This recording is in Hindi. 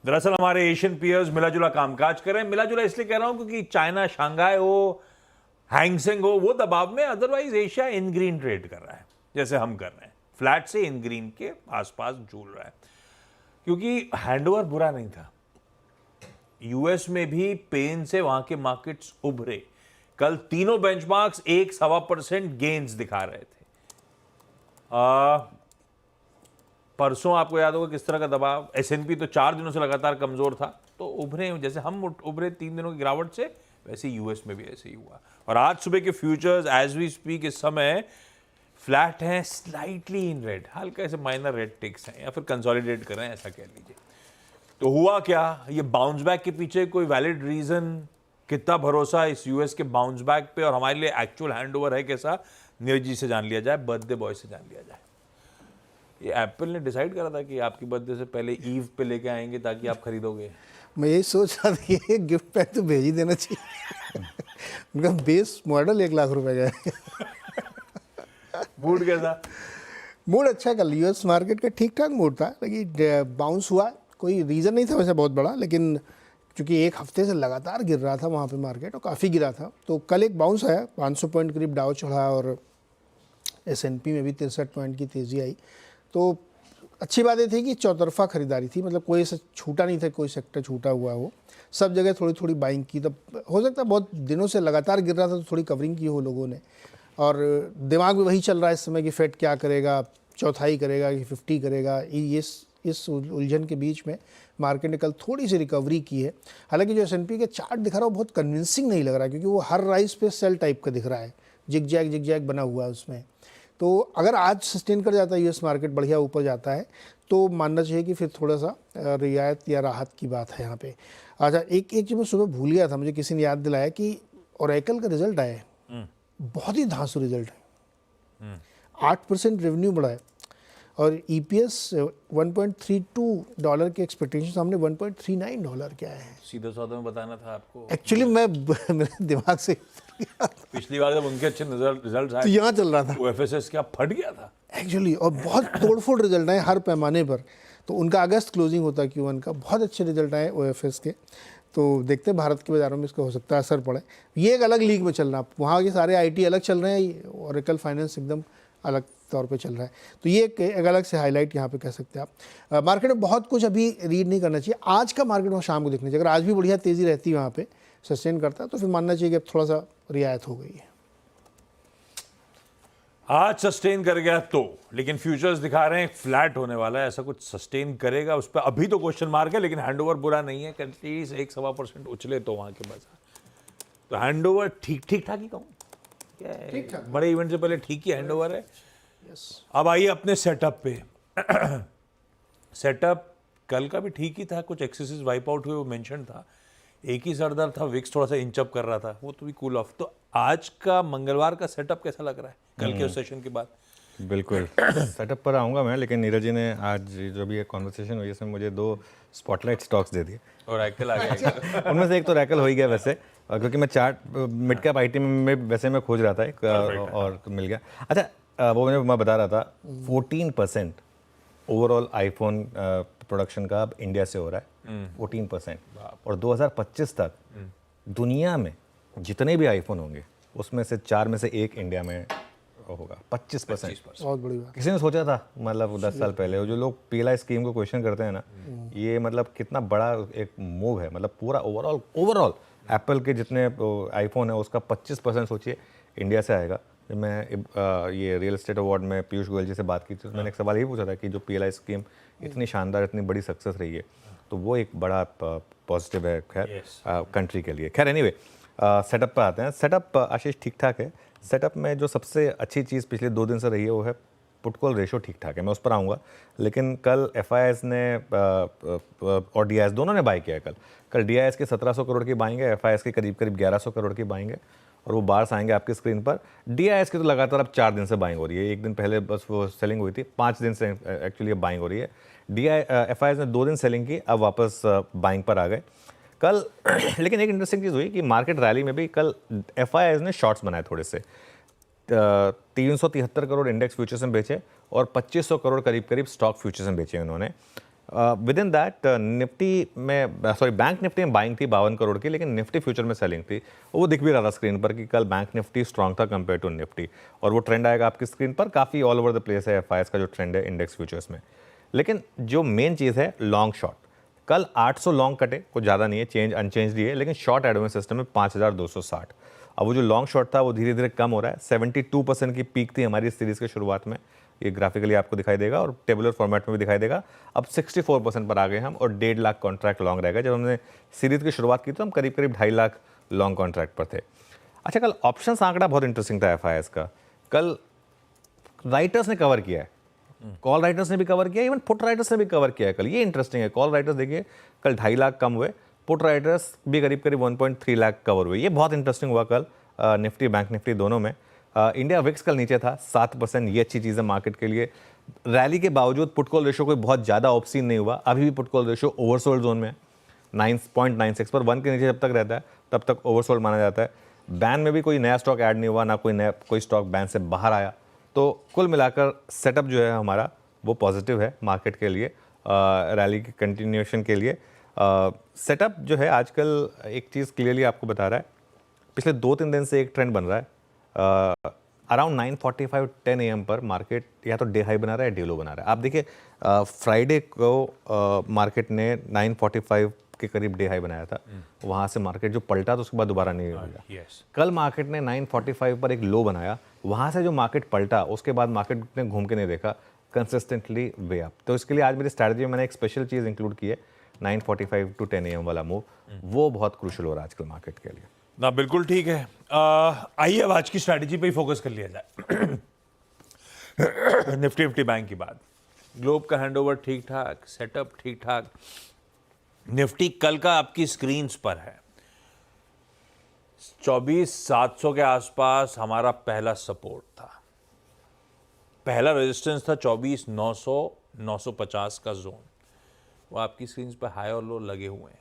दरअसल हमारे एशियन पीयर्स मिला जुला कामकाज कर रहे हैं। मिला जुला इसलिए कह रहा हूं क्योंकि चाइना, शंघाई हो, हैंगसेंग हो, वो दबाव में, अदरवाइज एशिया इन ग्रीन ट्रेड कर रहा है जैसे हम कर रहे हैं। फ्लैट से इन ग्रीन के आसपास झूल रहा है क्योंकि हैंडओवर बुरा नहीं था। यूएस में भी पेन से वहां के मार्केट्स उभरे। कल तीनों बेंचमार्क्स 1.25% गेन्स दिखा रहे थे। परसों आपको याद होगा किस तरह का दबाव, एसएनपी तो 4 दिनों से लगातार कमजोर था, तो उभरे जैसे हम उभरे 3 दिनों की गिरावट से, वैसे यूएस में भी ऐसे ही हुआ। और आज सुबह के फ्यूचर्स एज वी स्पीक इस समय फ्लैट हैं, स्लाइटली इन रेड, हल्का ऐसे माइनर रेड टिक्स हैं या फिर कंसोलिडेट कर रहे हैं, ऐसा कह लीजिए। तो हुआ क्या, ये बाउंस बैक के पीछे कोई वैलिड रीजन, कितना भरोसा इस यूएस के बाउंस बैक पे और हमारे लिए एक्चुअल हैंडओवर है कैसा, नीरज जी से जान लिया जाए, बर्थडे बॉय से जान लिया जाए। ये एप्पल ने डिसाइड करा था कि आपकी बर्थडे से पहले ईव पे लेके आएंगे ताकि आप खरीदोगे। मैं यही सोच रहा था कि ये गिफ्ट पैक तो भेज ही देना चाहिए। उनका बेस मॉडल 1 लाख रुपए का है। मूड कैसा? मूड अच्छा, कल यूएस मार्केट का ठीक ठाक मूड था, लेकिन बाउंस हुआ, कोई रीज़न नहीं था वैसे बहुत बड़ा, लेकिन क्योंकि 1 हफ्ते से लगातार गिर रहा था वहाँ पे मार्केट और काफ़ी गिरा था, तो कल एक बाउंस आया, 500 पॉइंट करीब डाउ चढ़ा और एसएनपी में भी 63 पॉइंट की तेज़ी आई। तो अच्छी बात ये थी कि चौतरफा खरीदारी थी, मतलब कोई ऐसा छूटा नहीं था, कोई सेक्टर छूटा हुआ हो, सब जगह थोड़ी थोड़ी बाइंग की। तब हो सकता है बहुत दिनों से लगातार गिर रहा था तो थोड़ी कवरिंग की हो लोगों ने, और दिमाग में वही चल रहा है इस समय कि फेड क्या करेगा, चौथाई करेगा कि 50 करेगा। इस उलझन के बीच में मार्केट ने कल थोड़ी सी रिकवरी की है। हालांकि जो एसएनपी के चार्ट दिखा रहा है वो बहुत कन्विंसिंग नहीं लग रहा है, क्योंकि वो हर राइज पे सेल टाइप का दिख रहा है, जिग जैग बना हुआ है उसमें। तो अगर आज सस्टेन कर जाता है यूएस मार्केट, बढ़िया ऊपर जाता है, तो मानना चाहिए कि फिर थोड़ा सा रियायत या राहत की बात है यहाँ पे। अच्छा, एक चीज़ मैं सुबह भूल गया था, मुझे किसी ने याद दिलाया कि ओरेकल का रिजल्ट आया है, बहुत ही धांसू रिजल्ट है। 8% रेवेन्यू बढ़ा है और ईपीएस $1.32 के एक्सपेक्टेशन सामने $1.39 क्या है। सीधा सौदा में बताना था आपको। एक्चुअली मेरे दिमाग से पिछली बार जब उनके अच्छे रिजल्ट आए तो यहाँ चल रहा था, ओएफएसएस क्या फट गया था एक्चुअली, और बहुत तोड़फोड़ रिजल्ट आए हर पैमाने पर। तो उनका अगस्त क्लोजिंग होता है Q1 का, बहुत अच्छे रिजल्ट आए ओएफएस के। तो देखते हैं भारत के बाज़ारों में इसका हो सकता है असर पड़े। ये एक अलग लीग में चल रहा है, वहाँ के सारे आईटी अलग चल रहे हैं, ओरेकल फाइनेंस एकदम अलग तौर पे चल रहा है। तो ये एक अलग से हाईलाइट यहाँ पे कह सकते हैं आप। मार्केट में बहुत कुछ अभी रीड नहीं करना चाहिए। आज का मार्केट में शाम को देखना चाहिए, अगर आज भी बढ़िया तेज़ी रहती है वहाँ पे, सस्टेन करता है, तो फिर मानना चाहिए कि अब थोड़ा सा रियायत हो गई है। आज सस्टेन कर गया तो, लेकिन फ्यूचर्स दिखा रहे हैं फ्लैट होने वाला है। ऐसा कुछ सस्टेन करेगा उस पर अभी तो क्वेश्चन मार्क है, लेकिन हैंडओवर बुरा नहीं है। एटलीस्ट 1.25% उछले तो वहां के बाजार, तो हैंडओवर ठीक ठाक ही कहूँ, ठीक ठाक, बड़े इवेंट से पहले ठीक ही हैंडओवर है। अब आइए अपने सेटअप पे। सेटअप कल का भी ठीक ही था, कुछ एक्सेसिस वाइप आउट हुए वो मेंशन था, एक ही सरदर्द था, विक्स थोड़ा सा इंचअप कर रहा था, वो तो भी कूल ऑफ। तो आज का मंगलवार का सेटअप कैसा लग रहा है कल के उस सेशन के बाद? बिल्कुल सेटअप पर आऊँगा मैं, लेकिन नीरज जी ने आज जो भी एक कॉन्वर्सेशन हुई इसमें मुझे 2 स्पॉटलाइट स्टॉक्स दे दिए और रैकल आ गया। उनमें से एक तो रैकल हो ही गया वैसे, क्योंकि मैं चार्ट मिड कैप आईटी में वैसे मैं खोज रहा था एक, और मिल गया। अच्छा, वो मैं बता रहा था 14% ओवरऑल आईफोन प्रोडक्शन का अब इंडिया से हो रहा है, 14%। और 2025 तक दुनिया में जितने भी आईफोन होंगे उसमें से 4 में से 1 इंडिया में होगा, 25%। बहुत बड़ी बात। किसी ने सोचा था मतलब 10 साल पहले? जो लोग पीएलआई स्कीम को क्वेश्चन करते हैं ना, ये मतलब कितना बड़ा एक मूव है। मतलब पूरा ओवरऑल एप्पल के जितने आईफोन है उसका 25% सोचिए इंडिया से आएगा। मैं ये रियल एस्टेट अवार्ड में पीयूष गोयल जी से बात की थी, तो मैंने एक सवाल ये पूछा था कि जो पीएलआई स्कीम इतनी शानदार, इतनी बड़ी सक्सेस रही है, तो वो एक बड़ा पॉजिटिव है खैर कंट्री के लिए। खैर एनीवे, सेटअप पर आते हैं। सेटअप आशीष ठीक ठाक है। सेटअप में जो सबसे अच्छी चीज़ पिछले 2 दिन से रही है वो है पुट कॉल रेशो ठीक ठाक है, मैं उस पर आऊँगा। लेकिन कल एफआईआईएस ने और डीआईएस दोनों ने बाई किया है। कल डीआईएस के 1700 करोड़ की बाइंग है, एफआईआईएस के करीब 1100 करोड़ की बाइंग है, और वो बार्स आएंगे आपकी स्क्रीन पर। डीआईएस की तो लगातार अब 4 दिन से बाइंग हो रही है, 1 दिन पहले बस वो सेलिंग हुई थी, 5 दिन से एक्चुअली बाइंग हो रही है। एफआईआईएस ने 2 दिन सेलिंग की, अब वापस बाइंग पर आ गए कल। लेकिन एक इंटरेस्टिंग चीज़ हुई कि मार्केट रैली में भी कल एफआईआईएस ने शॉर्ट्स बनाए थोड़े से, 373 करोड़ इंडेक्स फ्यूचर्स में बेचे और 2500 करोड़ करीब स्टॉक फ्यूचर्स में बेचे उन्होंने। विद इन दैट निफ्टी में सॉरी बैंक निफ्टी में बाइंग थी 52 करोड़ की, लेकिन निफ्टी फ्यूचर में सेलिंग थी। वो दिख भी रहा था स्क्रीन पर कि कल बैंक निफ्टी स्ट्रांग था कंपेयर टू निफ्टी, और वो ट्रेंड आएगा आपकी स्क्रीन पर। काफ़ी ऑल ओवर द प्लेस है एफआईएस का जो ट्रेंड है इंडेक्स फ्यूचर्स में। लेकिन जो मेन चीज़ है लॉन्ग शॉर्ट, कल 800 लॉन्ग कटे, कुछ ज़्यादा नहीं है, चेंज अनचेंज ही है, लेकिन शॉर्ट एडवांस सिस्टम में 5260। अब वो जो लॉन्ग शॉर्ट था वो धीरे धीरे कम हो रहा है। 72% की पीक थी हमारी सीरीज़ के शुरुआत में, ये ग्राफिकली आपको दिखाई देगा और टेबुलर फॉर्मेट में भी दिखाई देगा। अब 64% पर आ गए हम, और 1.5 लाख कॉन्ट्रैक्ट लॉन्ग रहेगा। जब हमने सीरीज़ की शुरुआत की तो हम करीब करीब 2.5 लाख लॉन्ग कॉन्ट्रैक्ट पर थे। अच्छा, कल ऑप्शंस आंकड़ा बहुत इंटरेस्टिंग था एफआईएस का। कल राइटर्स ने कवर किया है, कॉल राइटर्स ने भी कवर किया, इवन पुट राइटर्स ने भी कवर किया है कल। ये इंटरेस्टिंग है, कॉल राइटर्स देखिए कल 2.5 लाख कम हुए, पुट राइटर्स भी करीब करीब 1.3 लाख कवर हुए। ये बहुत इंटरेस्टिंग हुआ कल निफ्टी बैंक निफ्टी दोनों में। इंडिया विक्स कल नीचे था 7%, ये अच्छी चीज़ है मार्केट के लिए। रैली के बावजूद पुट कॉल रेशो कोई बहुत ज़्यादा ऑप्सीन नहीं हुआ, अभी भी put call ratio oversold zone में है 9.96 पर। 1 के नीचे जब तक रहता है तब तक ओवरसोल्ड माना जाता है। बैन में भी कोई नया स्टॉक ऐड नहीं हुआ, ना कोई स्टॉक बैन से बाहर आया। तो कुल मिलाकर सेटअप जो है हमारा वो पॉजिटिव है मार्केट के लिए, रैली के कंटिन्यूएशन के लिए। सेटअप जो है आजकल एक चीज़ क्लियरली आपको बता रहा है, पिछले 2-3 दिन से एक ट्रेंड बन रहा है। अराउंड 9:45 10 AM पर मार्केट या तो डे हाई बना रहा है, डे लो बना रहा है। आप देखिए फ्राइडे को मार्केट ने 9:45 के करीब डे हाई बनाया था, वहाँ से मार्केट जो पलटा तो उसके बाद दोबारा नहीं हुआ। कल मार्केट ने 9:45 पर एक लो बनाया, वहाँ से जो मार्केट पलटा उसके बाद मार्केट ने घूम के नहीं देखा, कंसिस्टेंटली वे अप। तो इसके लिए आज मेरी स्ट्रैटेजी में मैंने एक स्पेशल चीज़ इंक्लूड की है, 9:45 to 10 AM वाला मूव, वो बहुत क्रूशल हो रहा है आजकल मार्केट के लिए। ना बिल्कुल ठीक है। आइए अब आज की स्ट्रैटेजी पे ही फोकस कर लिया जाए। निफ्टी बैंक की बात, ग्लोब का हैंडओवर ठीक ठाक, सेटअप ठीक ठाक। निफ्टी कल का आपकी स्क्रीन्स पर है 24,700 के आसपास हमारा पहला सपोर्ट था, पहला रेजिस्टेंस था 24,900 950 का जोन, वो आपकी स्क्रीन्स पर हाई और लो लगे हुए हैं।